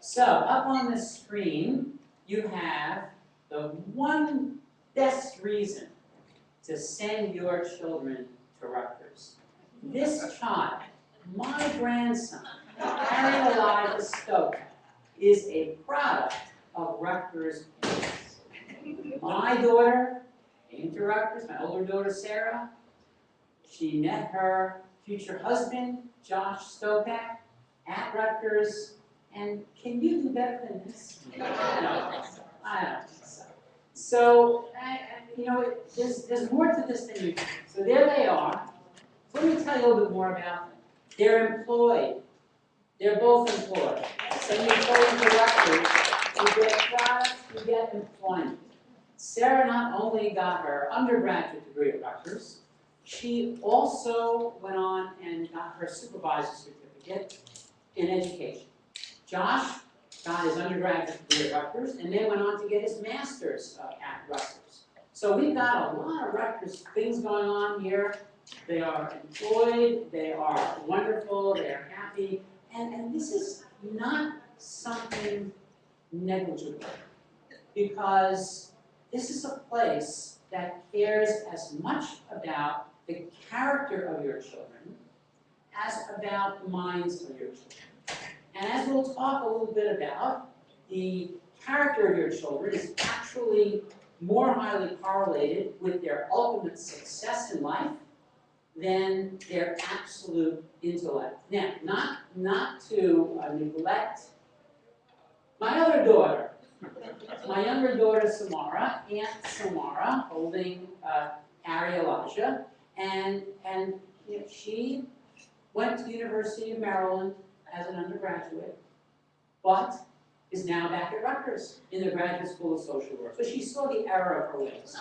So up on the screen, you have the one best reason to send your children to Rutgers. This child, my grandson, Harry Elias Stoker, is a product of Rutgers campus. My daughter came to Rutgers, my older daughter Sarah. She met her future husband, Josh Stopak, at Rutgers. And can you do better than this? I don't think so. So, you know, there's more to this than you think. So there they are. So let me tell you a little bit more about them. They're employed. They're both employed. So you go into Rutgers, you get products, you get employment. Sarah not only got her undergraduate degree at Rutgers, she also went on and got her supervisor's certificate in education. Josh got his undergraduate degree at Rutgers and then went on to get his master's at Rutgers. So we've got a lot of Rutgers things going on here. They are employed, they are wonderful, they are happy, and this is not something negligible, because this is a place that cares as much about the character of your children as about the minds of your children. And as we'll talk a little bit about, the character of your children is actually more highly correlated with their ultimate success in life than their absolute intellect. Now, not to neglect my other daughter, my younger daughter Samara, Aunt Samara, holding Harry Elijah, and you know, she went to the University of Maryland as an undergraduate, but is now back at Rutgers in the Graduate School of Social Work. So she saw the error of her ways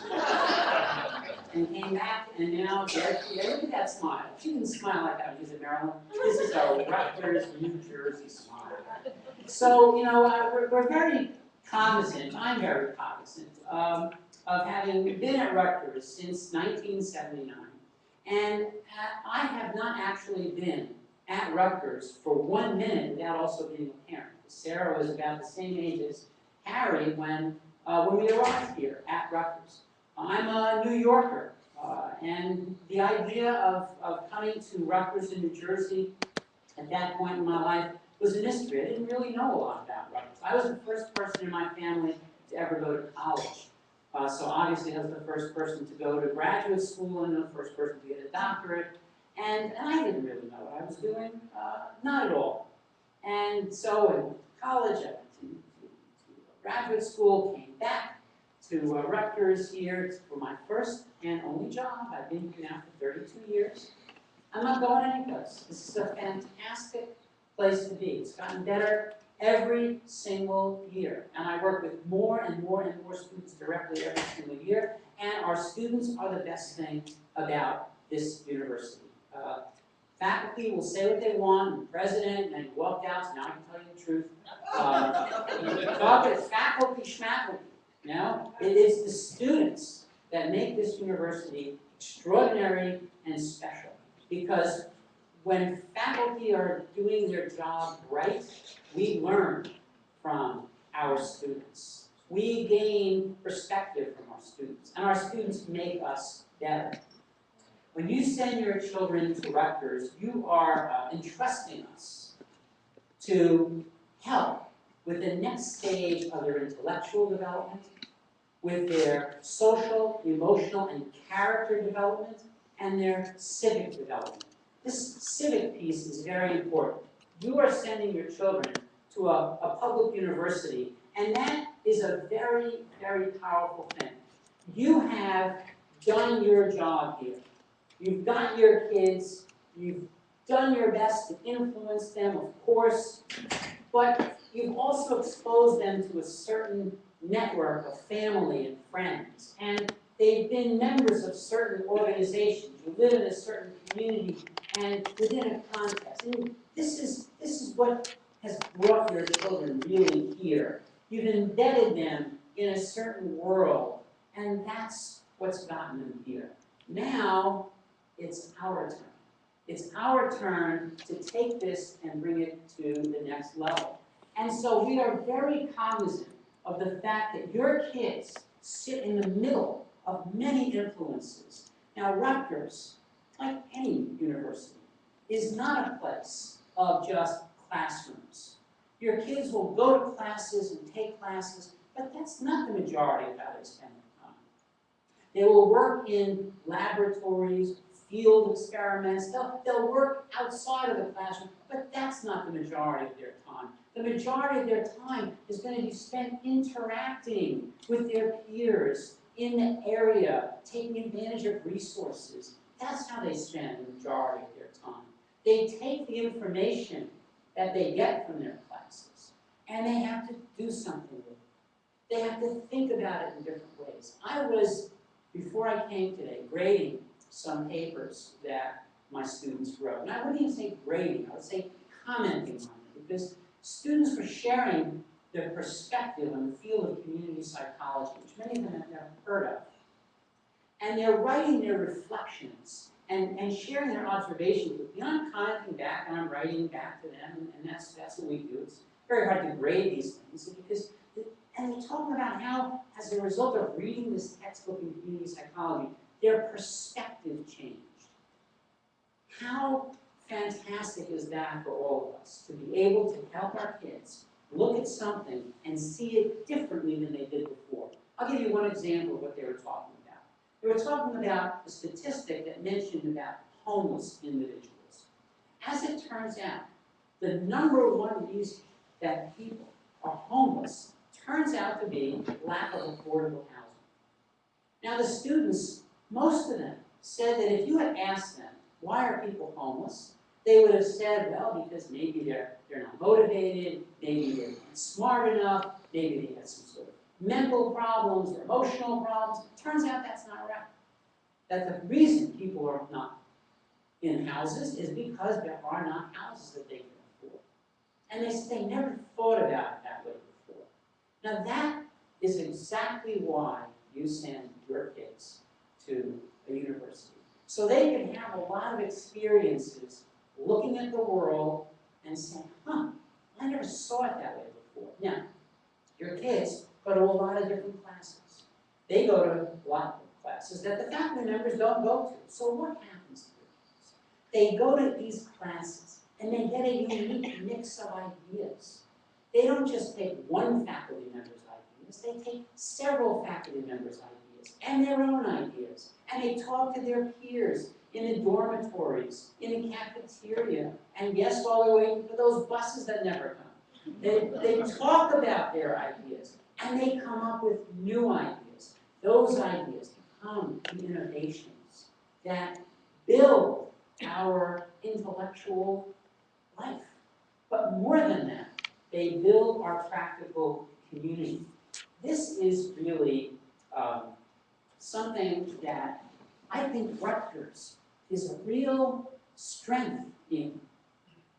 and came back, and now there she is. Look at that smile. She didn't smile like that when she was at Maryland. This is a Rutgers, New Jersey smile. So, you know, we're very cognizant, I'm very cognizant of having been at Rutgers since 1979. And I have not actually been at Rutgers for 1 minute without also being a parent. Sarah was about the same age as Harry when we arrived here at Rutgers. I'm a New Yorker, and the idea of coming to Rutgers in New Jersey at that point in my life was a mystery. I didn't really know a lot about Rutgers. I was the first person in my family to ever go to college. So obviously I was the first person to go to graduate school and the first person to get a doctorate. And I didn't really know what I was doing, not at all. And so I went to college, I went to graduate school, came back to Rutgers here for my first and only job. I've been here now for 32 years. I'm not going anyplace. This is a fantastic place to be. It's gotten better every single year. And I work with more and more and more students directly every single year. And our students are the best thing about this university. Faculty will say what they want, and the president, and you walked out, so now I can tell you the truth. You talk to faculty, schmaculty, you know? It is the students that make this university extraordinary and special. Because when faculty are doing their job right, we learn from our students. We gain perspective from our students, and our students make us better. When you send your children to Rutgers, you are entrusting us to help with the next stage of their intellectual development, with their social, emotional, and character development, and their civic development. This civic piece is very important. You are sending your children to a public university, and that is a very, very powerful thing. You have done your job here. You've got your kids, you've done your best to influence them, of course, but you've also exposed them to a certain network of family and friends, and they've been members of certain organizations. You live in a certain community and within a context. And this is what has brought your children really here. You've embedded them in a certain world, and that's what's gotten them here. Now, it's our turn. It's our turn to take this and bring it to the next level. And so we are very cognizant of the fact that your kids sit in the middle of many influences. Now, Rutgers, like any university, is not a place of just classrooms. Your kids will go to classes and take classes, but that's not the majority of how they spend their time. They will work in laboratories, field experiments, they'll work outside of the classroom, but that's not the majority of their time. The majority of their time is going to be spent interacting with their peers in the area, taking advantage of resources. That's how they spend the majority of their time. They take the information that they get from their classes, and they have to do something with it. They have to think about it in different ways. I was, before I came today, grading some papers that my students wrote. And I wouldn't even say grading, I would say commenting on it, because students were sharing their perspective on the field of community psychology, which many of them have never heard of. And they're writing their reflections and sharing their observations with me. I'm commenting back and I'm writing back to them, and that's what we do. It's very hard to grade these things because, and they're talking about how, as a result of reading this textbook in community psychology, their perspective changed. How fantastic is that for all of us, to be able to help our kids look at something and see it differently than they did before? I'll give you one example of what they were talking about. They were talking about a statistic that mentioned about homeless individuals. As it turns out, the number one reason that people are homeless turns out to be lack of affordable housing. Now the students, most of them, said that if you had asked them, why are people homeless? They would have said, well, because maybe they're not motivated, maybe they're not smart enough, maybe they have some sort of mental problems or emotional problems. Turns out that's not right. That the reason people are not in houses is because there are not houses that they can afford. And they never thought about it that way before. Now that is exactly why you send your kids to a university. So they can have a lot of experiences looking at the world and saying, I never saw it that way before. Now, your kids go to a lot of different classes. They go to a lot of classes that the faculty members don't go to. So what happens to your kids? They go to these classes and they get a unique mix of ideas. They don't just take one faculty member's ideas, they take several faculty members' ideas and their own ideas. And they talk to their peers in the dormitories, in the cafeteria, and yes, while they're waiting for those buses that never come. They talk about their ideas, and they come up with new ideas. Those ideas become the innovations that build our intellectual life. But more than that, they build our practical community. This is really something that I think Rutgers is a real strength in.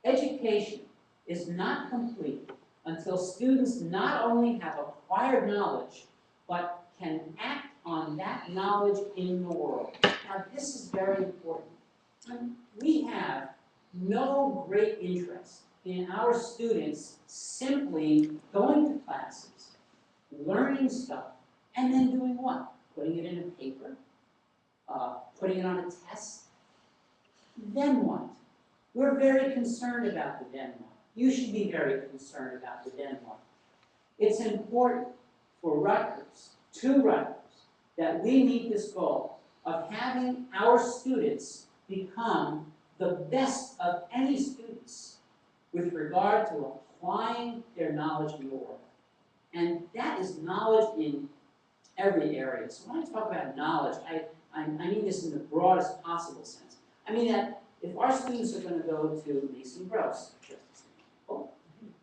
Education is not complete until students not only have acquired knowledge, but can act on that knowledge in the world. Now, this is very important. We have no great interest in our students simply going to classes, learning stuff, and then doing what? Putting it in a paper, putting it on a test. Then what? We're very concerned about the then what. You should be very concerned about the then what. It's important for Rutgers, that we meet this goal of having our students become the best of any students with regard to applying their knowledge in the world. And that is knowledge in every area. So when I talk about knowledge, I mean this in the broadest possible sense. I mean that if our students are going to go to Mason Gross, just as an example,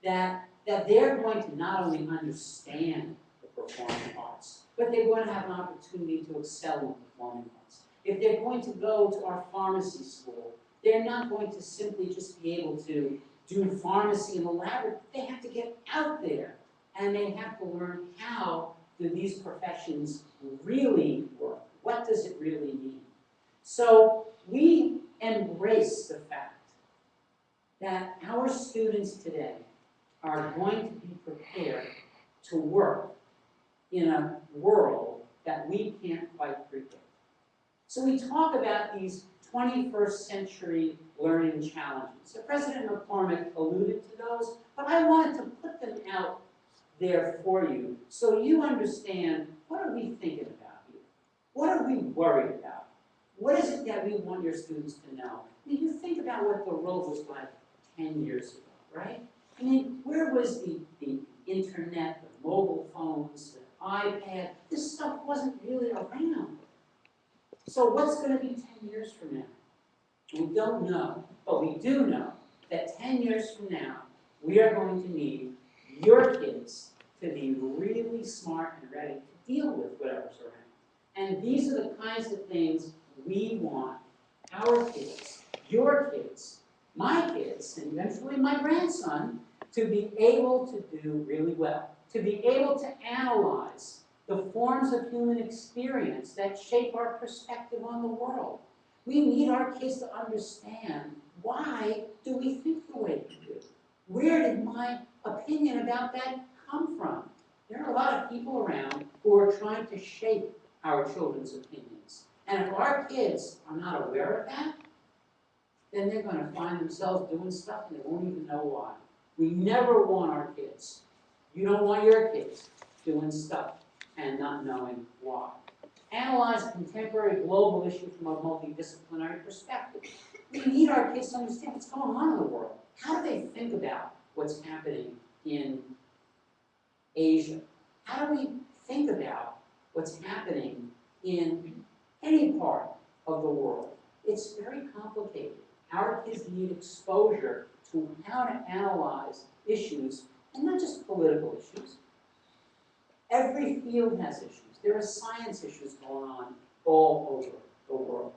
that they're going to not only understand the performing arts, but they're going to have an opportunity to excel in the performing arts. If they're going to go to our pharmacy school, they're not going to simply just be able to do pharmacy in the lab. They have to get out there, and they have to learn how do these professions really work. What does it really mean? So we embrace the fact that our students today are going to be prepared to work in a world that we can't quite predict. So we talk about these 21st century learning challenges. So President McCormick alluded to those, but I wanted to put them out there for you so you understand, what are we thinking about here? What are we worried about? What is it that we want your students to know? I mean, you think about what the world was like 10 years ago, right? I mean, where was the internet, the mobile phones, the iPad? This stuff wasn't really around. So what's going to be 10 years from now? We don't know, but we do know that 10 years from now, we are going to need your kids to be really smart and ready to deal with whatever's around. And these are the kinds of things we want our kids, your kids, my kids, and eventually my grandson, to be able to do really well, to be able to analyze the forms of human experience that shape our perspective on the world. We need our kids to understand, why do we think the way we do? Where did my opinion about that come from? There are a lot of people around who are trying to shape our children's opinions. And if our kids are not aware of that, then they're going to find themselves doing stuff and they won't even know why. We never want our kids, you don't want your kids doing stuff and not knowing why. Analyze contemporary global issues from a multidisciplinary perspective. We need our kids to understand what's going on in the world. How do they think about what's happening in Asia? How do we think about what's happening in any part of the world? It's very complicated. Our kids need exposure to how to analyze issues, and not just political issues. Every field has issues. There are science issues going on all over the world.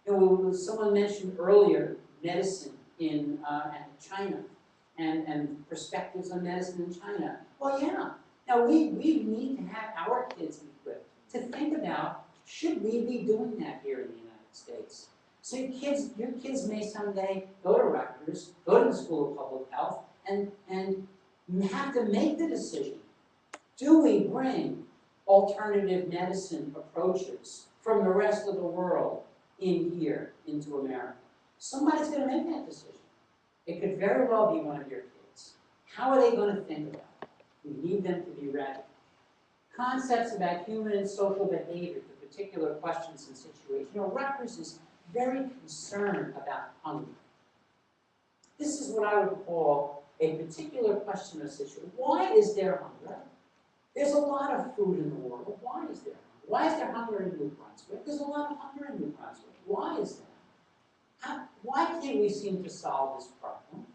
And someone mentioned earlier medicine in China and perspectives on medicine in China. Well, yeah. Now, we need to have our kids equipped to think about, should we be doing that here in the United States? So your kids may someday go to Rutgers, go to the School of Public Health, and have to make the decision. Do we bring alternative medicine approaches from the rest of the world in here, into America? Somebody's going to make that decision. It could very well be one of your kids. How are they going to think about it? We need them to be ready. Concepts about human and social behavior to particular questions and situations. You know, Rutgers is very concerned about hunger. This is what I would call a particular question or situation. Why is there hunger? There's a lot of food in the world. Why is there hunger? Why is there hunger in New Brunswick? There's a lot of hunger in New Brunswick. Why is that? Why can't we seem to solve this problem?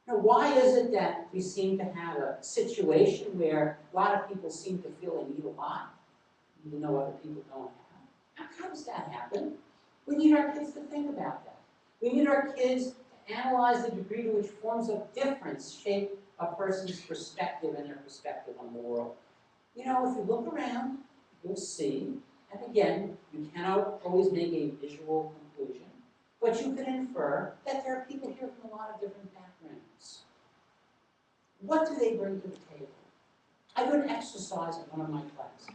Now, why is it that we seem to have a situation where a lot of people seem to feel they need a lot, even though other people don't have? How does that happen? We need our kids to think about that. We need our kids to analyze the degree to which forms of difference shape a person's perspective and their perspective on the world. You know, if you look around, you'll see, and again, you cannot always make a visual conclusion, but you can infer that there are people here from a lot of different backgrounds. What do they bring to the table? I do an exercise in one of my classes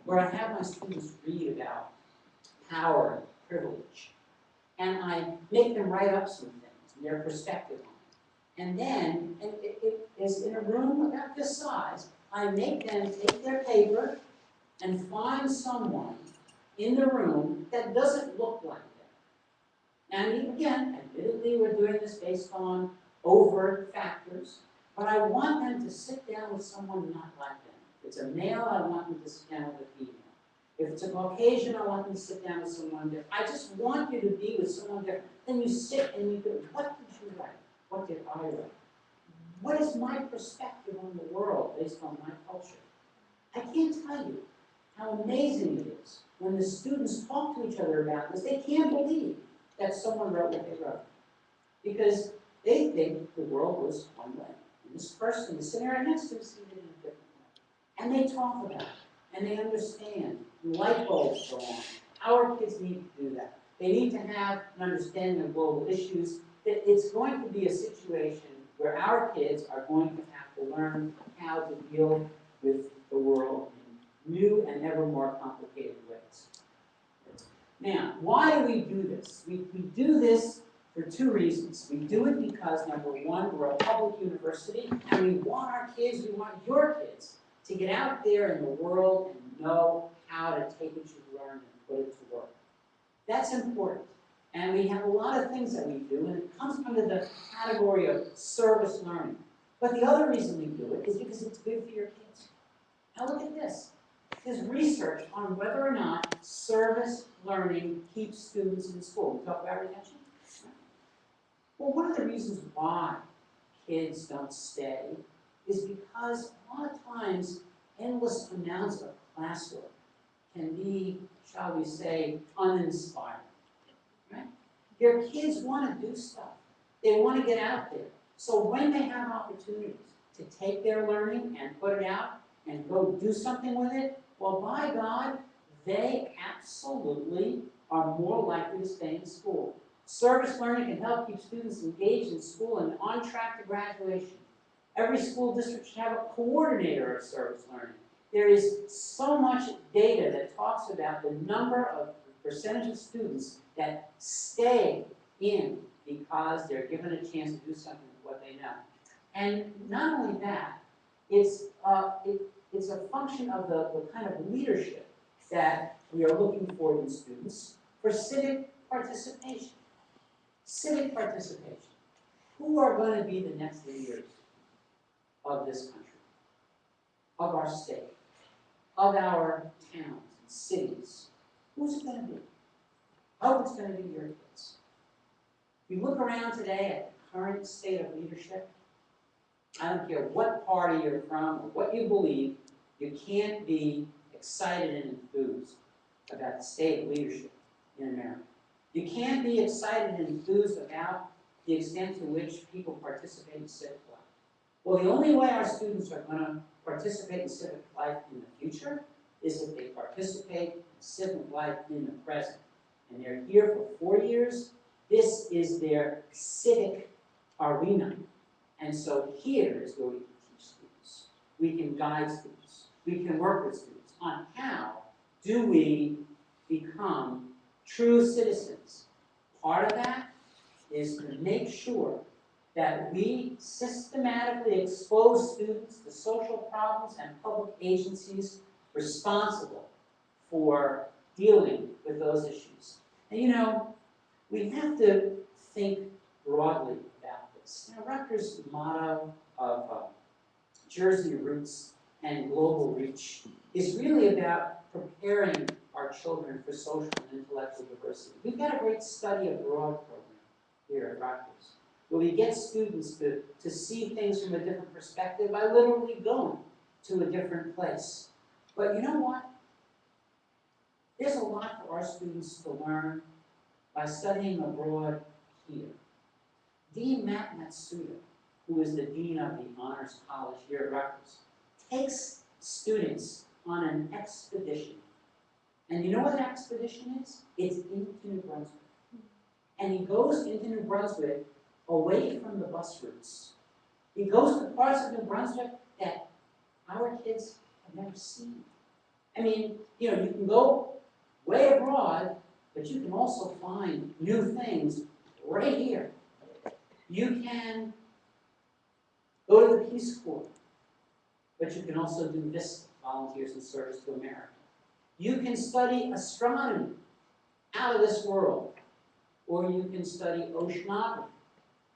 where I have my students read about power and privilege, and I make them write up some things and their perspective on it. And then, and it is in a room about this size, I make them take their paper and find someone in the room that doesn't look like them. And again, admittedly, we're doing this based on overt factors, but I want them to sit down with someone not like them. If it's a male, I want them to sit down with a female. If it's a Caucasian, I want them to sit down with someone different. I just want you to be with someone different. Then you sit and you go, what did you write? What did I write? What is my perspective on the world based on my culture? I can't tell you how amazing it is when the students talk to each other about this. They can't believe that someone wrote what they wrote, because they think the world was one way. And this person, the scenario next to them, sees it in a different way. And they talk about it, and they understand. And light bulbs go on. Our kids need to do that. They need to have an understanding of global issues. That it's going to be a situation where our kids are going to have to learn how to deal with the world in new and ever more complicated ways. Now, why do we do this? We do this for two reasons. We do it because, number one, we're a public university, and we want our kids, we want your kids, to get out there in the world and know how to take what you've learned and put it to work. That's important. And we have a lot of things that we do, and it comes under the category of service learning. But the other reason we do it is because it's good for your kids. Now look at this. There's research on whether or not service learning keeps students in school. We talk about retention. Well, one of the reasons why kids don't stay is because a lot of times endless amounts of classwork can be, shall we say, uninspiring. Right? Your kids want to do stuff. They want to get out there. So when they have opportunities to take their learning and put it out and go do something with it, well, by God, they absolutely are more likely to stay in school. Service learning can help keep students engaged in school and on track to graduation. Every school district should have a coordinator of service learning. There is so much data that talks about the number of percentage of students that stay in because they're given a chance to do something with what they know. And not only that, it's a function of the kind of leadership that we are looking for in students for civic participation. Civic participation. Who are going to be the next leaders of this country, of our state, of our towns and cities? Who's it going to be? Oh, it's going to be your kids. If you look around today at the current state of leadership, I don't care what party you're from or what you believe, you can't be excited and enthused about the state of leadership in America. You can't be excited and enthused about the extent to which people participate in civic life. Well, the only way our students are going to participate in civic life in the future is if they participate in civic life in the present. And they're here for 4 years. This is their civic arena. And so here is where we can teach students. We can guide students. We can work with students on how do we become true citizens. Part of that is to make sure that we systematically expose students to social problems and public agencies responsible for dealing with those issues. And you know, we have to think broadly about this. Now, Rutgers' motto of Jersey roots and global reach is really about preparing our children for social and intellectual diversity. We've got a great study abroad program here at Rutgers, where we get students to see things from a different perspective by literally going to a different place. But you know what? There's a lot for our students to learn by studying abroad here. Dean Matt Matsuda, who is the Dean of the Honors College here at Rutgers, takes students on an expedition. And you know what that expedition is? It's into New Brunswick. And he goes into New Brunswick away from the bus routes. He goes to parts of New Brunswick that our kids have never seen. I mean, you know, you can go way abroad, but you can also find new things right here. You can go to the Peace Corps, but you can also do VISTA, Volunteers in Service to America. You can study astronomy out of this world, or you can study oceanography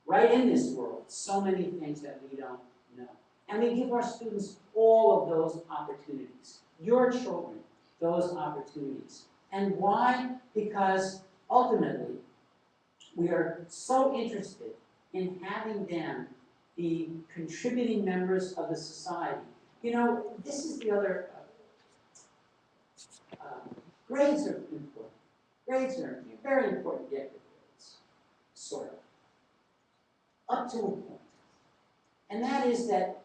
right in this world. So many things that we don't know. And we give our students all of those opportunities. Your children, those opportunities. And why? Because ultimately, we are so interested in having them be contributing members of the society. You know, this is the other, grades are important. Grades are very important, get your grades, sort of, up to a point. And that is that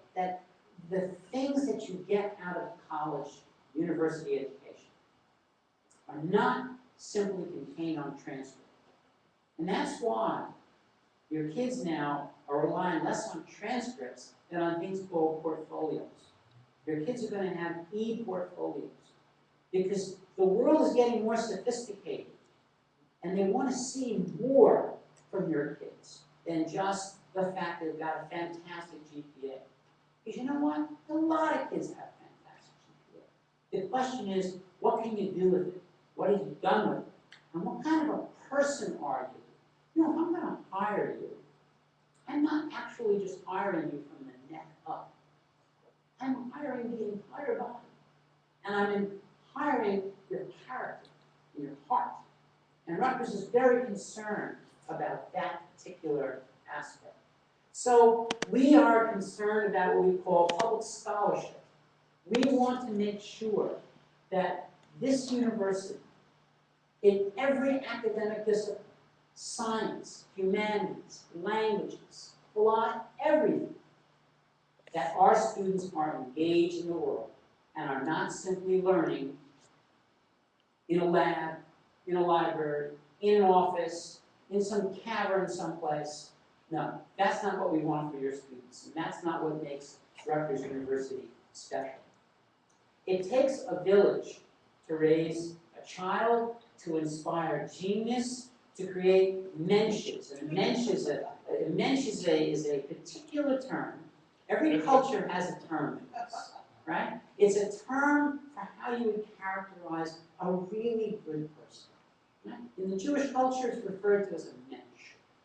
the things that you get out of college, university education, are not simply contained on transcript. And that's why your kids now are relying less on transcripts than on things called portfolios. Your kids are going to have e-portfolios because the world is getting more sophisticated and they want to see more from your kids than just the fact that they've got a fantastic GPA. Because you know what? A lot of kids have fantastic GPA. The question is, what can you do with it? What have you done with it? And what kind of a person are you? You know, if I'm going to hire you, I'm not actually just hiring you from the neck up. I'm hiring the entire body. And I'm hiring your character, your heart. And Rutgers is very concerned about that particular aspect. So we are concerned about what we call public scholarship. We want to make sure that this university, in every academic discipline, science, humanities, languages, philosophy, everything, that our students are engaged in the world and are not simply learning in a lab, in a library, in an office, in some cavern someplace. No, that's not what we want for your students, and that's not what makes Rutgers University special. It takes a village to raise a child, to inspire genius, to create mensches. And mensch is a particular term. Every culture has a term for this, right? It's a term for how you would characterize a really good person. Right? In the Jewish culture, it's referred to as a mensch.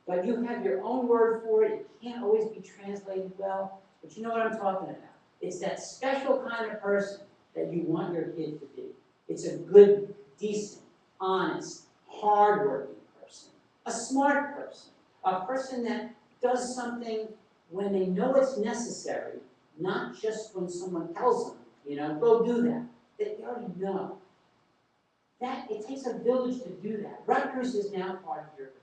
But you have your own word for it. It can't always be translated well. But you know what I'm talking about. It's that special kind of person that you want your kid to be. It's a good, decent, honest, hardworking person. A smart person. A person that does something when they know it's necessary, not just when someone tells them, you know, go do that. They already know. That, it takes a village to do that. Rutgers is now part of your village.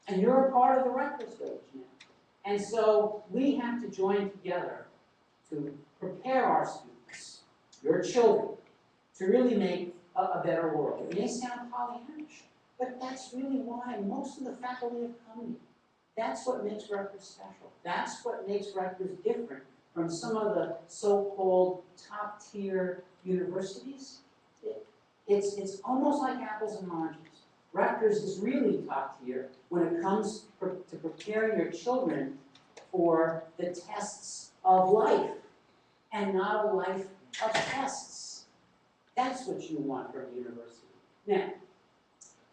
And you're a part of the Rutgers village now. And so we have to join together to prepare our students, your children, to really make a better world. It may sound Pollyannish, but that's really why most of the faculty have come here. That's what makes Rutgers special. That's what makes Rutgers different from some of the so-called top-tier universities. It's almost like apples and oranges. Rutgers is really top tier when it comes to preparing your children for the tests of life and not a life of tests. That's what you want from a university. Now,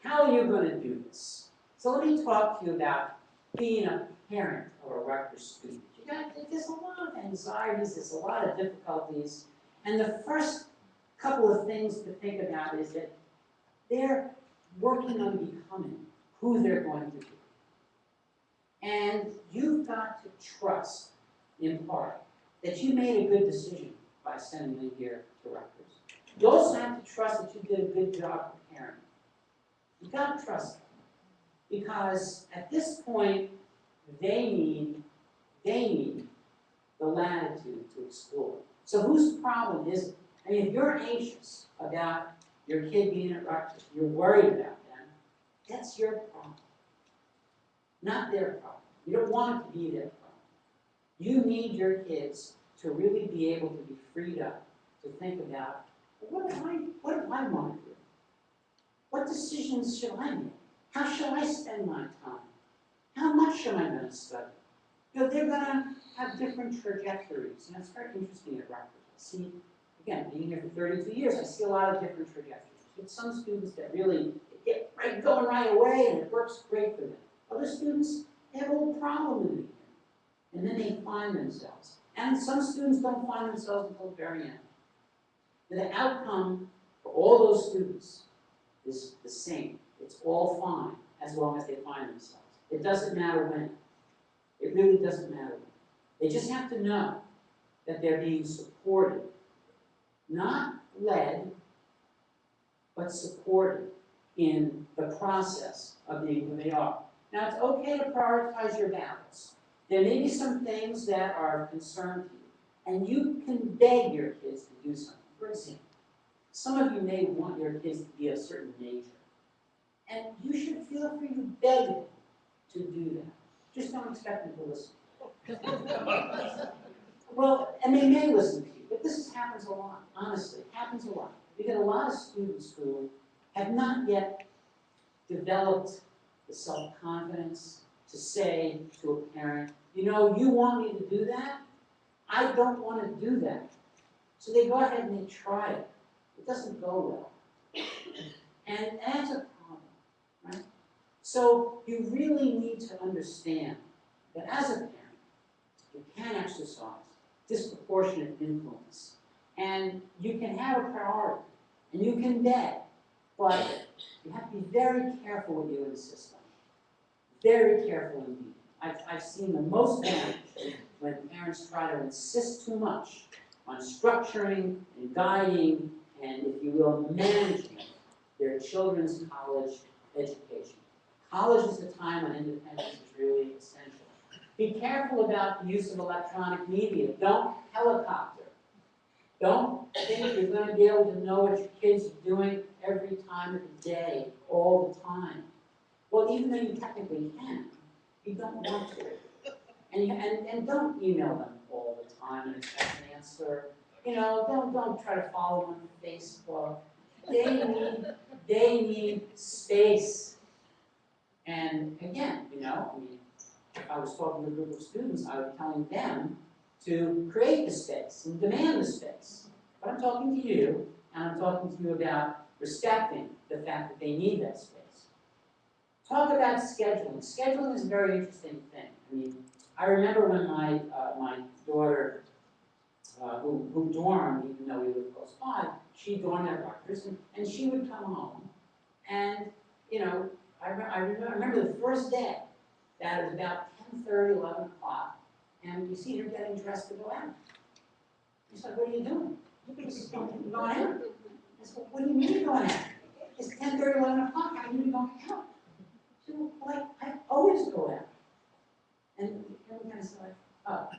how are you going to do this? So let me talk to you about being a parent of a Rutgers student. There's a lot of anxieties, there's a lot of difficulties, and the first couple of things to think about is that they're working on becoming who they're going to be. And you've got to trust, in part, that you made a good decision by sending them here to Rutgers. You also have to trust that you did a good job preparing. You've got to trust them. Because at this point, they need the latitude to explore. So whose problem is it? I mean, if you're anxious about your kid being at Rutgers, you're worried about them, that's your problem, not their problem. You don't want it to be their problem. You need your kids to really be able to be freed up to think about, what do I want to do? What decisions should I make? How shall I spend my time? How much am I going to study? You know, they're going to have different trajectories, and it's very interesting at Rutgers. I see, again, being here for 32 years, I see a lot of different trajectories. With some students that really get going right away, and it works great for them. Other students, they have a little problem in the beginning, and then they find themselves. And some students don't find themselves until the very end. The outcome for all those students is the same. It's all fine as long as they find themselves. It doesn't matter when. It really doesn't matter when. They just have to know that they're being supported, not led, but supported in the process of being who they are. Now, it's okay to prioritize your battles. There may be some things that are of concern to you, and you can beg your kids to do something. For example, some of you may want your kids to be a certain major, and you should feel free to beg them to do that. Just don't expect them to listen. Well, and they may listen to you, but this happens a lot, honestly, it happens a lot. You get a lot of students who have not yet developed the self-confidence to say to a parent, you know, you want me to do that? I don't want to do that. So they go ahead and they try it. It doesn't go well. And that's a problem, right? So you really need to understand that as a parent, you can exercise disproportionate influence. And you can have a priority, and you can beg, but you have to be very careful what you insist on. Very careful indeed. I've seen the most damage when parents try to insist too much on structuring and guiding and, if you will, managing their children's college education. College is the time when independence is really essential. Be careful about the use of electronic media. Don't helicopter. Don't think you're going to be able to know what your kids are doing every time of the day, all the time. Well, even though you technically can, you don't want to. And don't email them all the time and expect an answer. You know, don't try to follow them on Facebook. They need space. And again, you know, I mean, if I was talking to a group of students, I would be telling them to create the space and demand the space. But I'm talking to you, and I'm talking to you about respecting the fact that they need that space. Talk about scheduling. Scheduling is a very interesting thing. I mean, I remember when my daughter, who dormed, even though we lived close by, she dormed at Rutgers, and she would come home, and you know, I remember the first day that it was about 10:30, 11 o'clock, and you see her getting dressed to go out. She's like, "What are you doing?" She said, "I'm going out." I said, "What do you mean you're going out? It's 10:30, 11 o'clock. How are you going out?" She said, "Well, I always go out." And we kind of said, "Oh,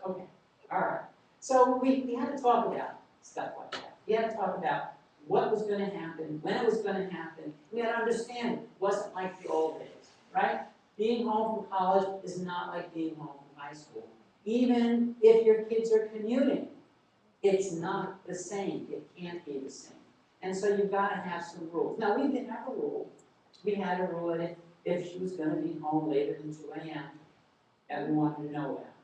okay, all right." So we had to talk about stuff like that. We had to talk about what was going to happen, when it was going to happen. We had to understand it wasn't like the old days, right? Being home from college is not like being home from high school. Even if your kids are commuting, it's not the same. It can't be the same. And so you've got to have some rules. Now, we didn't have a rule. We had a rule that if she was going to be home later than 2 a.m., that we wanted to know about.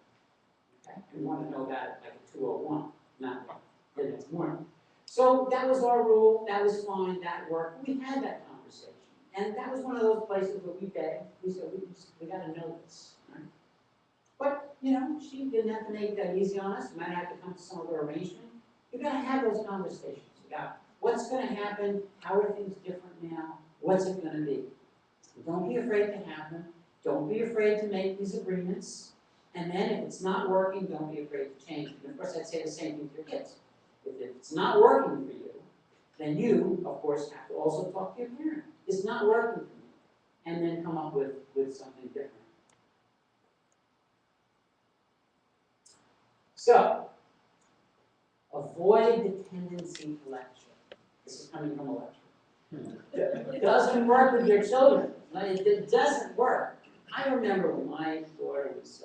Okay? We wanted to know about it like at 2:01, not the next morning. So that was our rule. That was fine. That worked. We had that conversation. And that was one of those places where we begged. We said, we got to know this. Right? But, you know, she didn't have to make that easy on us. We might have to come to some other arrangement. You've got to have those conversations about what's going to happen, how are things different now, what's it going to be. Don't be afraid to have them. Don't be afraid to make these agreements. And then if it's not working, don't be afraid to change it. And of course, I'd say the same thing to your kids. If it's not working for you, then you, of course, have to also talk to your parent. It's not working for me. And then come up with something different. So, avoid the tendency to lecture. This is coming from a lecture. It doesn't work with your children. It doesn't work. I remember when my daughter was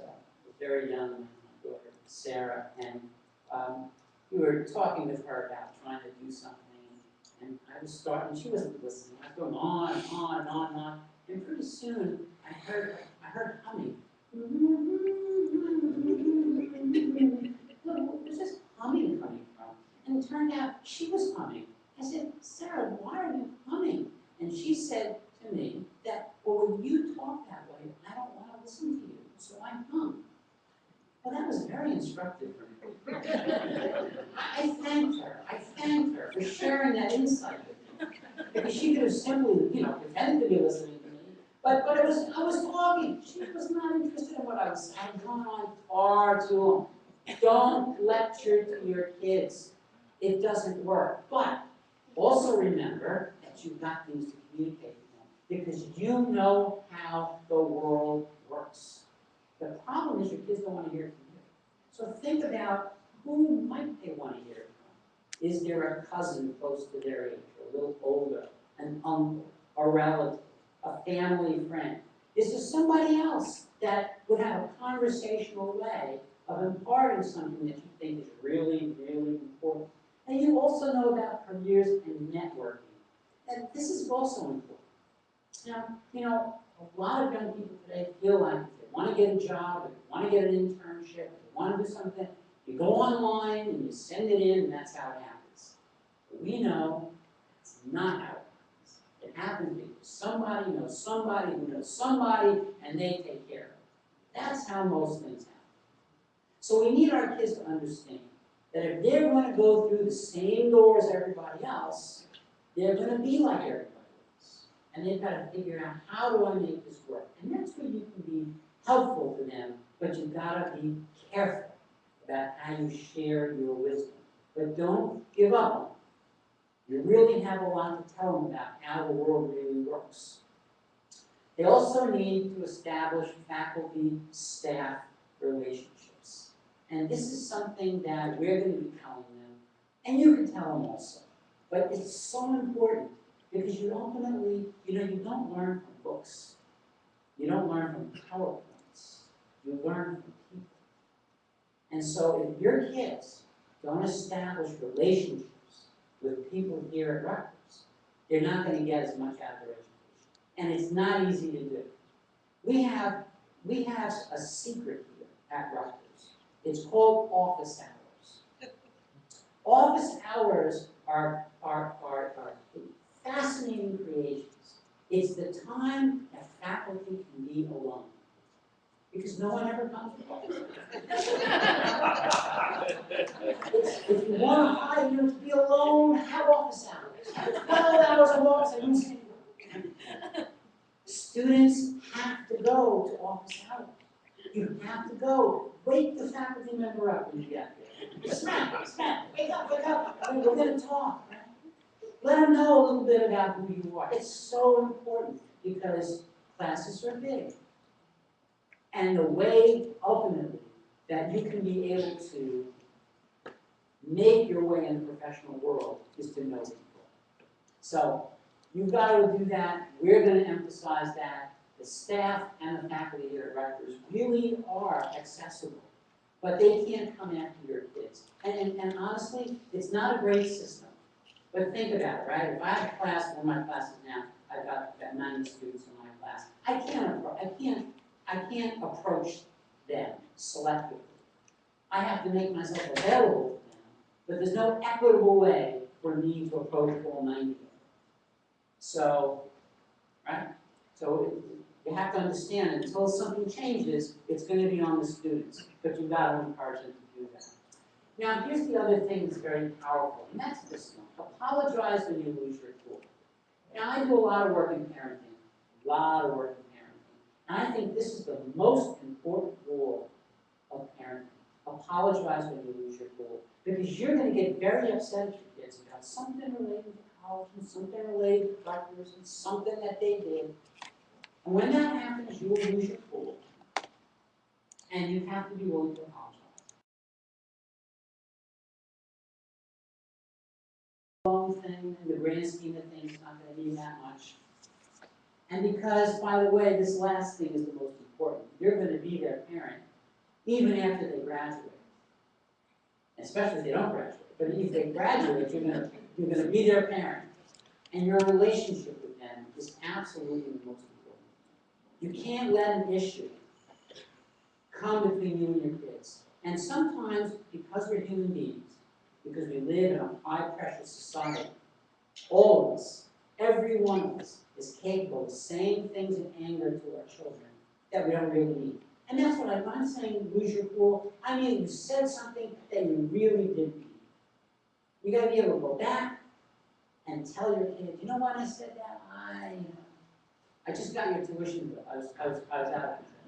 very young, my daughter Sarah, and we were talking with her about trying to do something, and I was starting, she wasn't listening. I was going on and on and on and on, and pretty soon I heard humming. Where's this humming coming from? And it turned out she was humming. I said, "Sarah, why are you humming?" And she said to me that, "Well, when you talk that way, I don't want to listen to you, so I hum." Well, that was very instructive for me. I thanked her for sharing that insight with me. Because she could have simply, you know, pretended to be listening to me. But I was talking. She was not interested in what I was saying. I had gone on far too long. Don't lecture to your kids. It doesn't work. But also remember that you've got things to communicate with them. Because you know how the world works. The problem is your kids don't want to hear from you. So think about who might they want to hear from. Is there a cousin close to their age, or a little older, an uncle, a relative, a family friend? Is there somebody else that would have a conversational way of imparting something that you think is really, really important. And you also know about careers and networking. And this is also important. Now, a lot of young people today feel like if they want to get a job, if they want to get an internship, if they want to do something, you go online and you send it in and that's how it happens. But we know it's not how it happens. It happens because somebody knows somebody who knows somebody and they take care of it. That's how most things happen. So we need our kids to understand that if they're going to go through the same door as everybody else, they're going to be like everybody else. And they've got to figure out, how do I make this work? And that's where you can be helpful to them, but you've got to be careful about how you share your wisdom. But don't give up on it. You really have a lot to tell them about how the world really works. They also need to establish faculty-staff relationships. And this is something that we're going to be telling them, and you can tell them also. But it's so important because you ultimately, you don't learn from books. You don't learn from PowerPoints. You learn from people. And so if your kids don't establish relationships with people here at Rutgers, they're not going to get as much out of their education. And it's not easy to do. We have a secret here at Rutgers. It's called office hours. Office hours are fascinating creations. It's the time that faculty can be alone. Because no one ever comes to office hours. If you want to hide, to be alone, have office hours. 12 hours of office hours. Students have to go to office hours. You have to go. Wake the faculty member up when you get there. Smack, wake up. We're going to talk. Right? Let them know a little bit about who you are. It's so important because classes are big. And the way, ultimately, that you can be able to make your way in the professional world is to know people. So you've got to do that. We're going to emphasize that. The staff and the faculty here at Rutgers really are accessible, but they can't come after your kids. And honestly, it's not a great system. But think about it, right? If I have a class, one of my classes now, I've got 90 students in my class. I can't approach them selectively. I have to make myself available to them, but there's no equitable way for me to approach all 90 of them. So, right? So you have to understand, until something changes, it's going to be on the students, but you've got to encourage them to do that. Now, here's the other thing that's very powerful, and that's this one. Apologize when you lose your cool. Now, I do a lot of work in parenting, and I think this is the most important rule of parenting. Apologize when you lose your cool, because you're going to get very upset at your kids about something related to college and something related to Rutgers and something that they did. And when that happens, you will lose your cool, and you have to be willing to apologize. Thing in the grand scheme of things, not going to be that much. And because, by the way, this last thing is the most important. You're going to be their parent even after they graduate. Especially if they don't graduate. But if they graduate, you're going to be their parent. And your relationship with them is absolutely the most important. You can't let an issue come between you and your kids. And sometimes, because we're human beings, because we live in a high-pressure society, all of us, every one of us, is capable of saying things in anger to our children that we don't really mean. And that's what I'm saying, lose your cool. I mean, you said something that you really didn't mean. You got to be able to go back and tell your kid, you know what, I said that? I just got your tuition bill. I was out of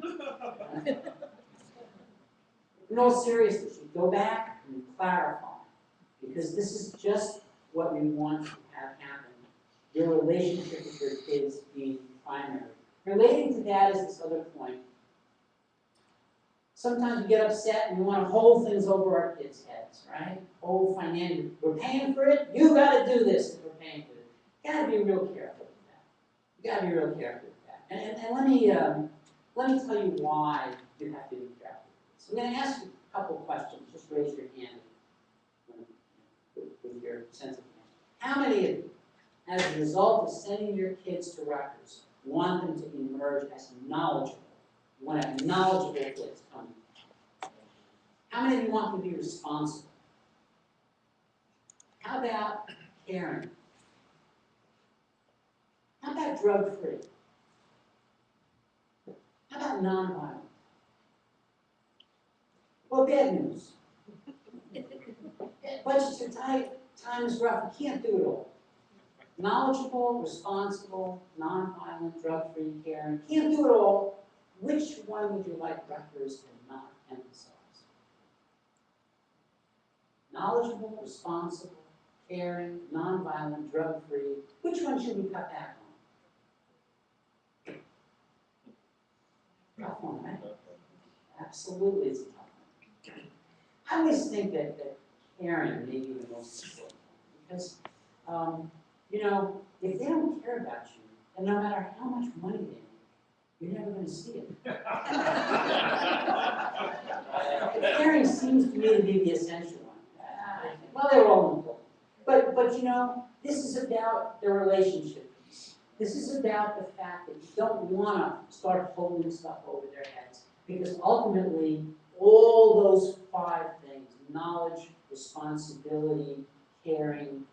control. In all seriousness, you go back and you clarify. Because this is just what we want to have happen. Your relationship with your kids being primary. Relating to that is this other point. Sometimes we get upset and we want to hold things over our kids' heads, right? Hold financially. We're paying for it. You got to do this if we're paying for it. You got to be real careful with that. You got to be real careful with that. And let let me tell you why you have to be careful. So I'm going to ask you a couple of questions. Just raise your hand with your sense of hand. How many of you, as a result of sending your kids to Rutgers, want them to emerge as knowledgeable? You want to have knowledgeable kids coming. How many of you want them to be responsible? How about caring? How about drug-free? How about nonviolent? Well, bad news. Budgets are tight, time is rough, you can't do it all. Knowledgeable, responsible, nonviolent, drug-free, caring, can't do it all. Which one would you like Rutgers to not emphasize? Knowledgeable, responsible, caring, nonviolent, drug-free. Which one should we cut back on? Tough one, right? Absolutely, it's a tough one. I always think that caring may be the most important because, you know, if they don't care about you, then no matter how much money they make, you're never going to see it. Caring seems to me to be the essential one. Well, they're all important. But you know, this is about the relationship piece. This is about the fact that you don't want to start holding stuff over their heads because ultimately, all those 5 things, knowledge, responsibility, caring,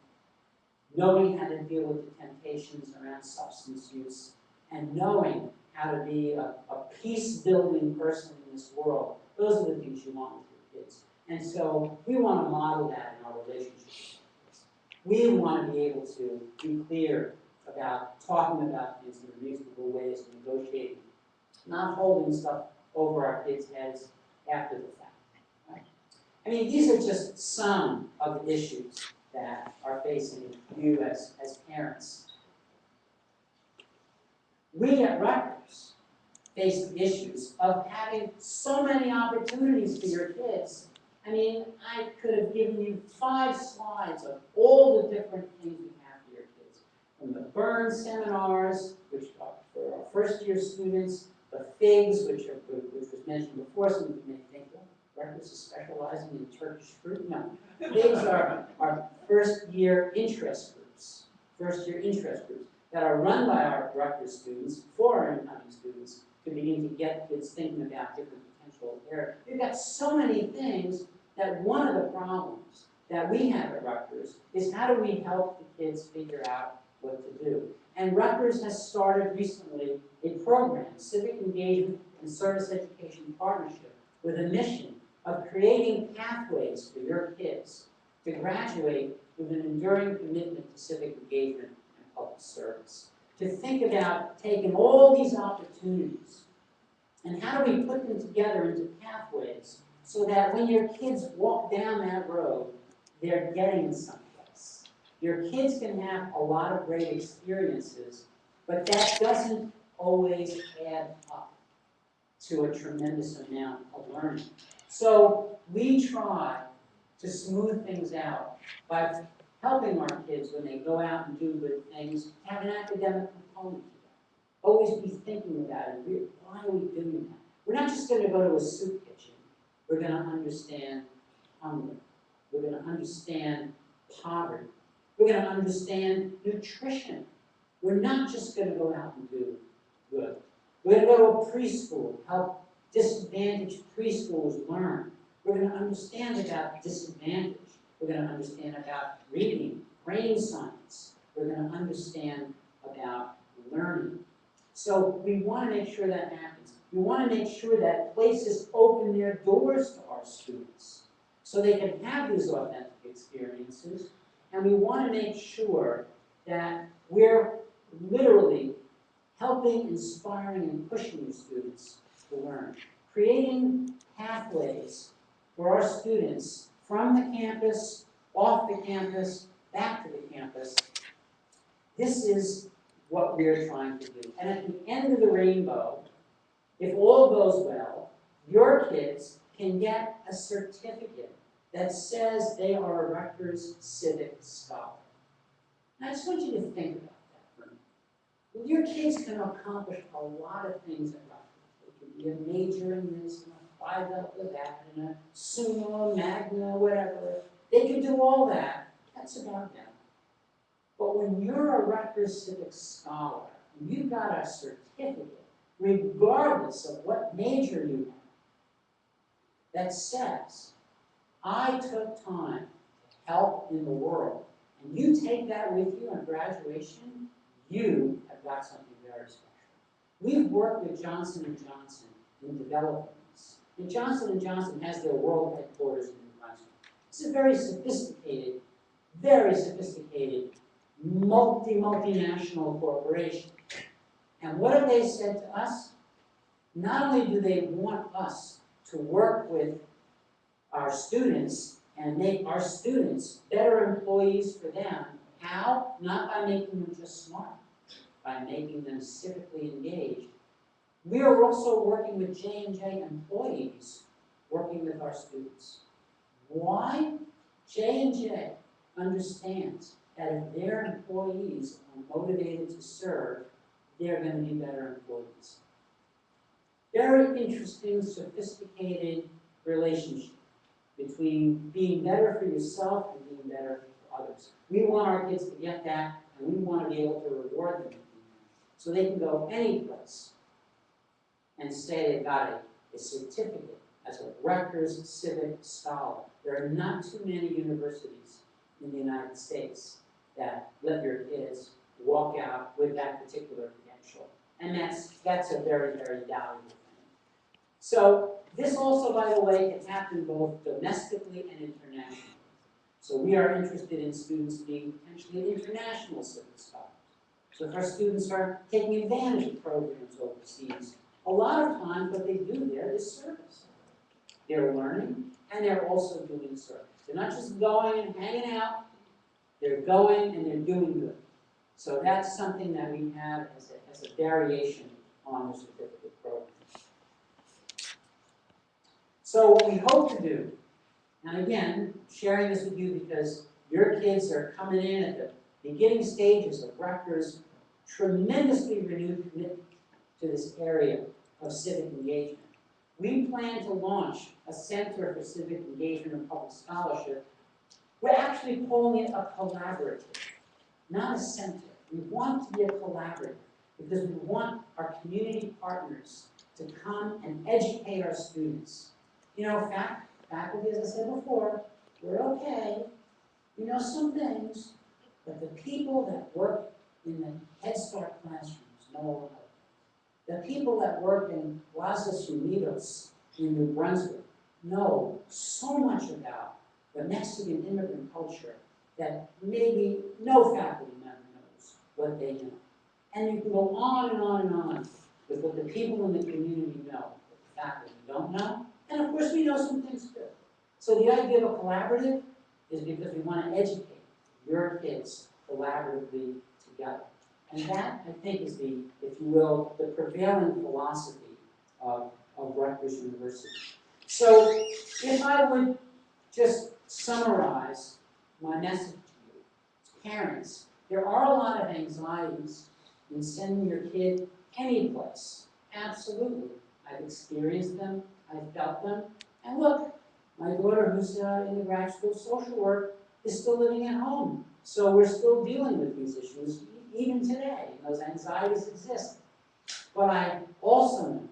knowing how to deal with the temptations around substance use, and knowing how to be a peace-building person in this world. Those are the things you want with your kids. And so we want to model that in our relationships. We want to be able to be clear about talking about things in reasonable ways and negotiating, not holding stuff over our kids' heads after the fact. Right? I mean, these are just some of the issues that are facing you as parents. We at Rutgers face the issues of having so many opportunities for your kids. I mean, I could have given you 5 slides of all the different things we have for your kids. From the Burn seminars, which are for our first-year students, the FIGs, which was mentioned before, some of you may think, well, Rutgers is specializing in Turkish fruit. No, FIGs are our first-year interest groups. First-year interest groups that are run by our Rutgers students for our incoming students to begin to get kids thinking about different potential areas. We've got so many things that one of the problems that we have at Rutgers is how do we help the kids figure out what to do. And Rutgers has started recently a program, Civic Engagement and Service Education Partnership, with a mission of creating pathways for your kids to graduate with an enduring commitment to civic engagement and public service. To think about taking all these opportunities and how do we put them together into pathways so that when your kids walk down that road, they're getting someplace. Your kids can have a lot of great experiences, but that doesn't always add up to a tremendous amount of learning. So we try to smooth things out by helping our kids when they go out and do good things, have an academic component to that. Always be thinking about it. Why are we doing that? We're not just going to go to a soup kitchen. We're going to understand hunger. We're going to understand poverty. We're going to understand nutrition. We're not just going to go out and do good. We're going to go to a preschool, help disadvantaged preschoolers learn. We're going to understand about disadvantage. We're going to understand about reading, brain science. We're going to understand about learning. So we want to make sure that happens. We want to make sure that places open their doors to our students so they can have these authentic experiences. And we want to make sure that we're literally helping, inspiring, and pushing the students to learn. Creating pathways for our students from the campus, off the campus, back to the campus. This is what we're trying to do. And at the end of the rainbow, if all goes well, your kids can get a certificate that says they are a Rutgers Civic Scholar. And I just want you to think about that for a minute. Your kids can accomplish a lot of things at Rutgers. You major in this, and a 5 up with that, and a summa, magna, whatever. They can do all that. That's about them. But when you're a Rutgers Civic Scholar, and you've got a certificate, regardless of what major you have, that says, I took time to help in the world, and you take that with you on graduation, you have got something very special. We've worked with Johnson & Johnson in developing this. And Johnson & Johnson has their world headquarters in New Brunswick. It's a very sophisticated, multinational corporation. And what have they said to us? Not only do they want us to work with our students and make our students better employees for them. How? Not by making them just smart, by making them civically engaged. We are also working with J&J employees, working with our students. Why? J&J understands that if their employees are motivated to serve, they're going to be better employees. Very interesting, sophisticated relationship between being better for yourself and being better for others. We want our kids to get that, and we want to be able to reward them so they can go any place and say they've got a certificate as a Rutgers Civic Scholar. There are not too many universities in the United States that let your kids walk out with that particular credential. And that's a very, very valuable thing. So this also, by the way, can happen both domestically and internationally. So we are interested in students being potentially international civic scholars. So if our students are taking advantage of programs overseas, a lot of times what they do there is service. They're learning and they're also doing service. They're not just going and hanging out, they're going and they're doing good. So that's something that we have as a variation on the certificate program. So what we hope to do, and again, sharing this with you because your kids are coming in at the beginning stages of Rutgers' tremendously renewed commitment to this area of civic engagement. We plan to launch a Center for Civic Engagement and Public Scholarship. We're actually calling it a collaborative, not a center. We want to be a collaborative because we want our community partners to come and educate our students. You know, faculty, as I said before, we're okay. We know some things, but the people that work in the Head Start classrooms know all about it. The people that work in Plazas Unidos in New Brunswick know so much about the Mexican immigrant culture that maybe no faculty member knows what they know. And you can go on and on and on with what the people in the community know, what the faculty don't know. And of course we know some things too. So the idea of a collaborative is because we want to educate your kids collaboratively together. And that, I think, is the, if you will, the prevailing philosophy of Rutgers University. So if I would just summarize my message to you, parents, there are a lot of anxieties in sending your kid any place. Absolutely. I've experienced them, I've felt them, and look, my daughter who's in the grad school of social work is still living at home. So we're still dealing with these issues even today. Those anxieties exist. But I also know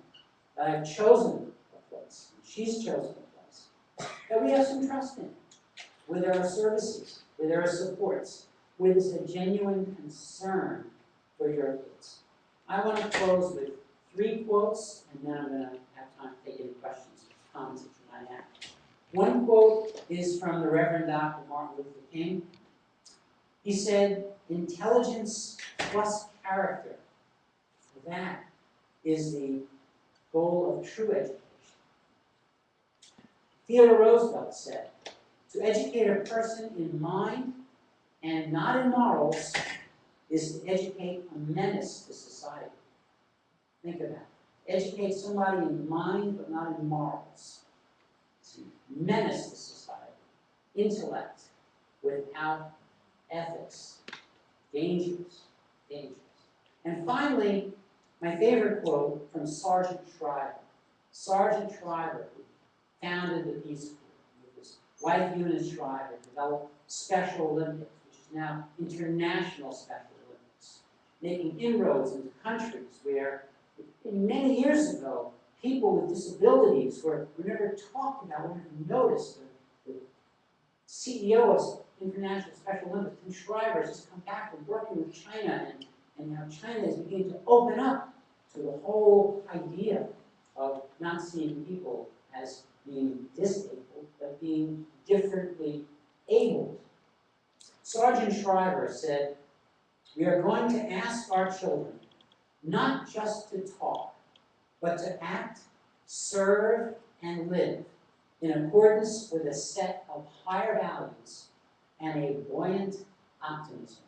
that I've chosen a place, and she's chosen a place, that we have some trust in, where there are services, where there are supports, where there's a genuine concern for your kids. I want to close with 3 quotes, and then I'm going to have time to take any questions, comments that you might have. One quote is from the Reverend Dr. Martin Luther King. He said, "Intelligence plus character, that is the goal of true education." Theodore Roosevelt said, "To educate a person in mind and not in morals is to educate a menace to society." Think of that. Educate somebody in mind but not in morals. It's a menace to society. Intellect without ethics. Dangerous. Dangerous. And finally, my favorite quote from Sergeant Shriver. Sergeant Shriver, who founded the Peace Corps, with his wife Eunice Shriver, developed Special Olympics, which is now International Special Olympics, making inroads into countries where, many years ago, people with disabilities were never talked about, were never noticed. The CEO of International Special Olympics, Tim Shriver, has just come back from working with China, and now China is beginning to open up to the whole idea of not seeing people as being disabled, but being differently abled. Sergeant Shriver said, "We are going to ask our children not just to talk, but to act, serve, and live in accordance with a set of higher values and a buoyant optimism."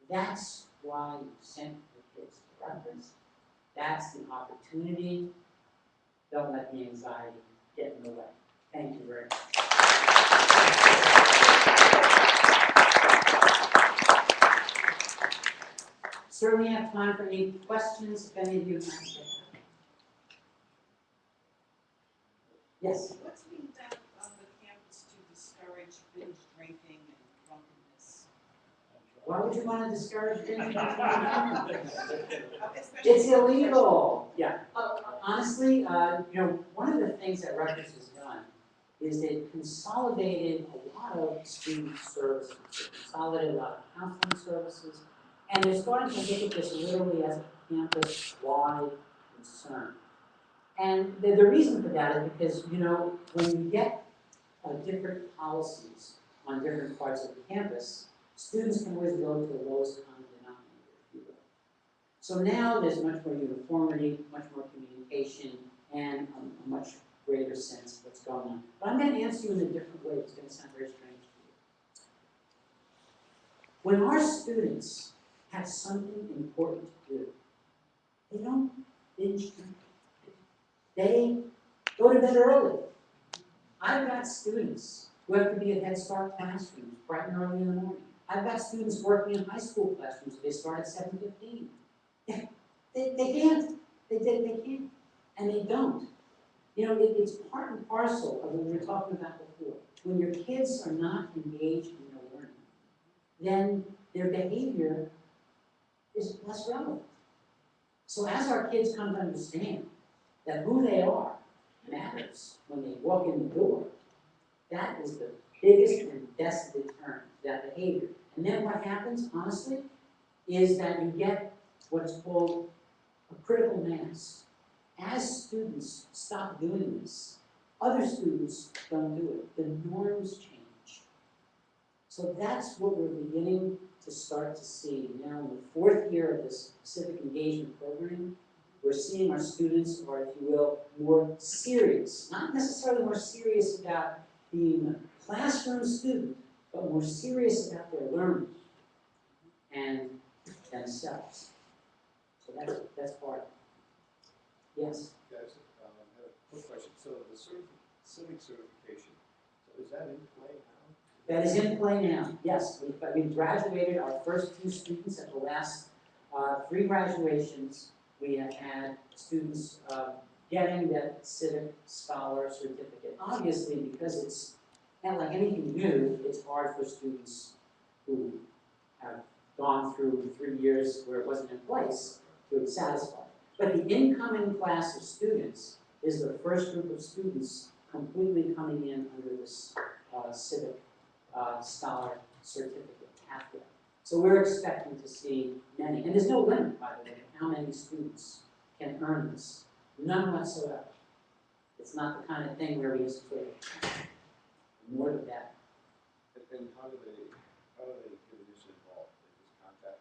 That's why you sent your kids to Rutgers. That's the opportunity. Don't let the anxiety get in the way. Thank you very much. Certainly have time for any questions, if any of you have. Yes? What's being done on the campus to discourage binge drinking and drunkenness? Why would you want to discourage binge drinking? Especially It's illegal. Yeah. Honestly, one of the things that Rutgers has done is it consolidated a lot of student services. It consolidated a lot of counseling services, and they're starting to look at this literally as a campus-wide concern. And the reason for that is because, when you get different policies on different parts of the campus, students can always go to the lowest common denominator, if you will. So now there's much more uniformity, much more communication, and a much greater sense of what's going on. But I'm going to answer you in a different way. It's going to sound very strange to you. When our students have something important to do, they don't binge drink. They go to bed early. I've got students who have to be in Head Start classrooms bright and early in the morning. I've got students working in high school classrooms. They start at 7:15. They can't. They can't. And they don't. It's part and parcel of what we were talking about before. When your kids are not engaged in their learning, then their behavior is less relevant. So as our kids come to understand that who they are matters when they walk in the door, that is the biggest and best deterrent to that behavior. And then what happens, honestly, is that you get what's called a critical mass. As students stop doing this, other students don't do it. The norms change. So that's what we're beginning to start to see now in the fourth year of this civic engagement program. We're seeing our students are, if you will, more serious. Not necessarily more serious about being a classroom student, but more serious about their learning and themselves. So that's part of it. Yes? Guys, I have a quick question. So the civic certification, so is that in play now? That is in play now, yes. We've graduated our first 2 students at the last 3 graduations. We have had students getting that Civic Scholar certificate. Obviously, because it's not like anything new, it's hard for students who have gone through 3 years where it wasn't in place to be satisfied. But the incoming class of students is the first group of students completely coming in under this Civic Scholar certificate pathway. So we're expecting to see many, and there's no limit, by the way, how many students can earn this. None whatsoever. It's not the kind of thing where we just say, more than that. And how do they get initially involved? They just contact them?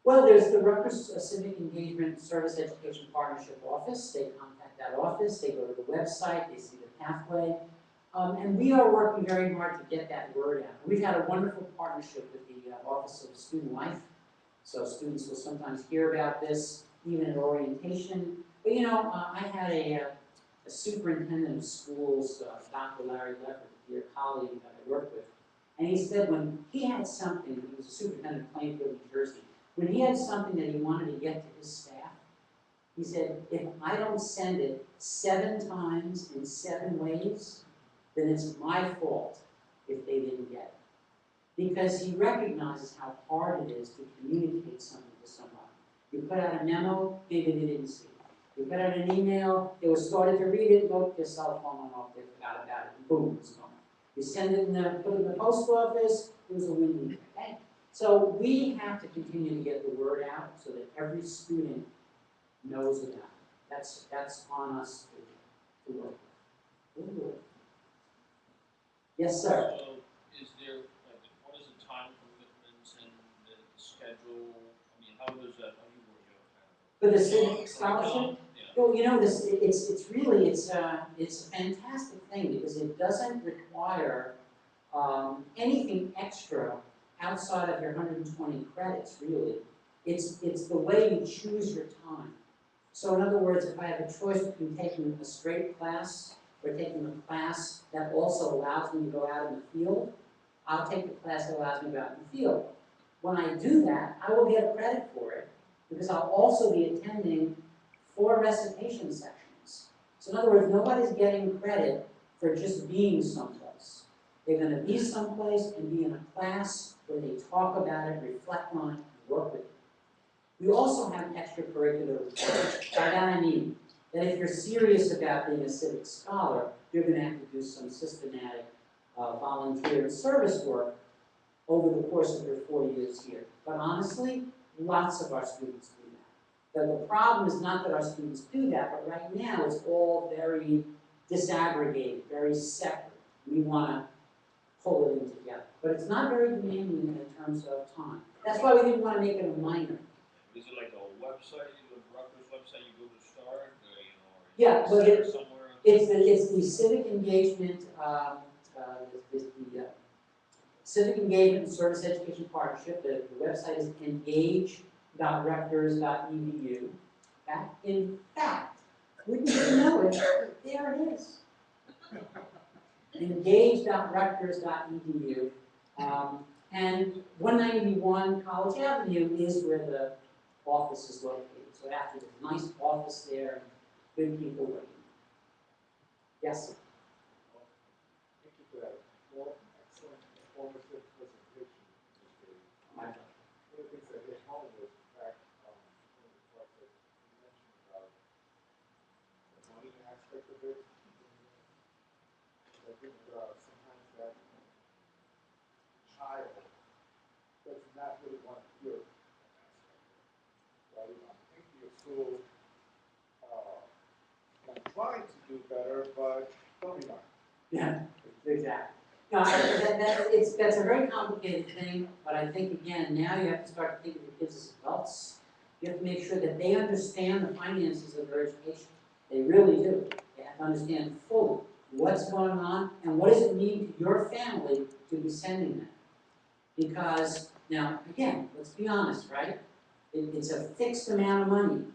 Well, there's the Rutgers Civic Engagement Service Education Partnership Office. They contact that office, they go to the website, they see the pathway. And we are working very hard to get that word out. We've had a wonderful partnership with the Office of Student Life. So students will sometimes hear about this, even at orientation. But I had a superintendent of schools, Dr. Larry Leopard, a dear colleague that I worked with. And he said when he had something, he was a superintendent of Plainfield, New Jersey, when he had something that he wanted to get to his staff, He said, if I don't send it 7 times in 7 ways, then it's my fault if they didn't get it. Because he recognizes how hard it is to communicate something to somebody. You put out a memo, maybe they didn't see it. You put out an email, they were started to read it, nope, their cell phone went off, they forgot about it, boom, it's gone. You send it put it in the post office, it was a win-win. Okay? So we have to continue to get the word out so that every student knows about it. That's on us to work with. Yes, sir. So is there, like, what is the time commitments and the schedule? I mean, how does that, how do you work it out? For the Civic scholarship? Curriculum? Yeah. Well, you know, it's really a fantastic thing because it doesn't require anything extra outside of your 120 credits, really. It's the way you choose your time. So in other words, if I have a choice between taking a straight class or taking a class that also allows me to go out in the field, I'll take the class that allows me to go out in the field. When I do that, I will get a credit for it because I'll also be attending 4 recitation sections. So in other words, nobody's getting credit for just being someplace. They're going to be someplace and be in a class where they talk about it, reflect on it, and work with it. We also have extracurriculars. By that I mean that if you're serious about being a civic scholar, you're going to have to do some systematic volunteer and service work over the course of your 4 years here. But honestly, lots of our students do that. The problem is not that our students do that, but right now it's all very disaggregated, very separate. We want to pull it in together. But it's not very demanding in terms of time. That's why we didn't want to make it a minor. Is it like a website, the Rutgers website you go to start, you know, or Yeah, well, center somewhere? It's the civic engagement, Civic Engagement and Service Education Partnership. The website is engage.rutgers.edu. In fact, wouldn't you know it, there it is. Engage.rutgers.edu. And 191 College Avenue is where the office is located. So after there's a nice office there, good people working. Yes? Thank you for that. Well, excellent, informative presentation. My One of the things that hit home was the fact, one of the parts that you mentioned about the money aspect of it. I think sometimes that child does not really want to hear that aspect. Right? I'm thinking of school, I'm trying to do better, but don't remind me. Yeah, exactly. No, that's a very complicated thing, but I think, again, now you have to start thinking of your kids as adults. You have to make sure that they understand the finances of their education. They really do. They have to understand fully what's going on and what does it mean to your family to be sending them. Because, now, again, let's be honest, right? It's a fixed amount of money.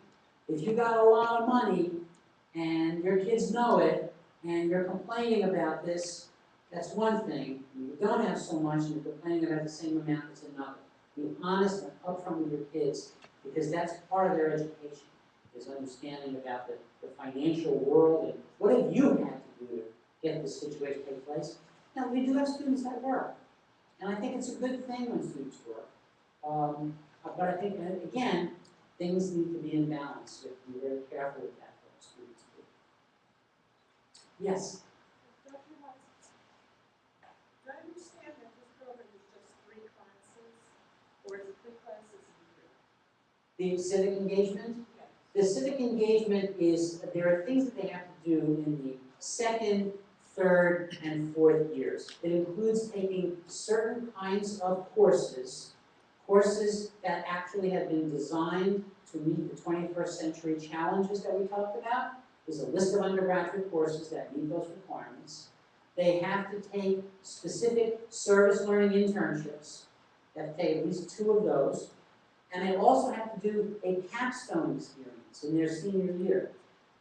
If you got a lot of money and your kids know it and you're complaining about this, that's one thing. When you don't have so much and you're complaining about the same amount, it's another. Be honest and upfront with your kids because that's part of their education, is understanding about the financial world and what have you had to do to get this situation take place. Now, we do have students that work, and I think it's a good thing when students work. But I think, again, things need to be in balance. You have to be very careful with that for students too. Yes? Dr. Elias, do I understand that this program is just 3 classes, or is it 3 classes a year? The civic engagement? Yes. The civic engagement is, there are things that they have to do in the 2nd, 3rd, and 4th years. It includes taking certain kinds of courses that actually have been designed to meet the 21st century challenges that we talked about. There's a list of undergraduate courses that meet those requirements. They have to take specific service learning internships. They have to take at least 2 of those. And they also have to do a capstone experience in their senior year,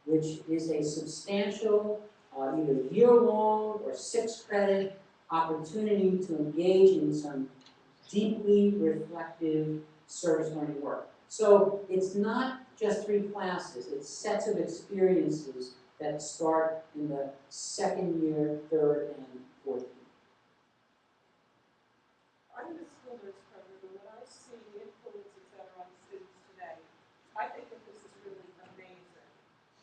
which is a substantial, either year-long or 6-credit opportunity to engage in some deeply reflective service learning work. So it's not just 3 classes. It's sets of experiences that start in the 2nd year, 3rd, and 4th year. I'm in the school nurse program, and when I see the influences that are on students today, I think that this is really amazing.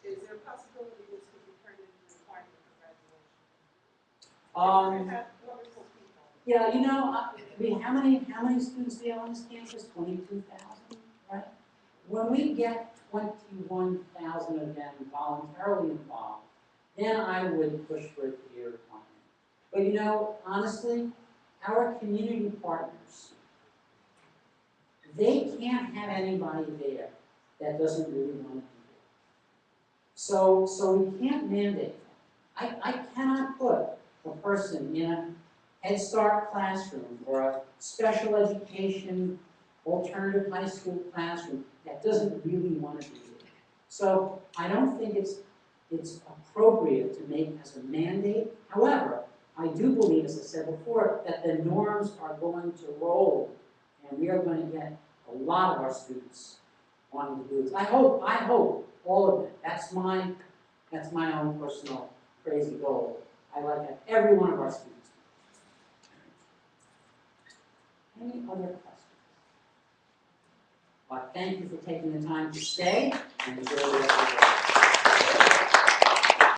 Is there a possibility this could be turned into a requirement for graduation? You're gonna have wonderful people. Yeah, you know, how many students do you have on this campus? 22,000, right? When we get 21,000 of them voluntarily involved, then I would push for it to be a requirement. But you know, honestly, our community partners, they can't have anybody there that doesn't really want to be there. So we can't mandate that. I cannot put a person in a Head Start classroom or a special education alternative high school classroom that doesn't really want to be there. So I don't think it's appropriate to make as a mandate. However, I do believe, as I said before, that the norms are going to roll, and we are going to get a lot of our students wanting to do this. I hope all of it. That's my own personal crazy goal. I like that every one of our students. Any other questions? Well, thank you for taking the time to stay and enjoy the rest of the day.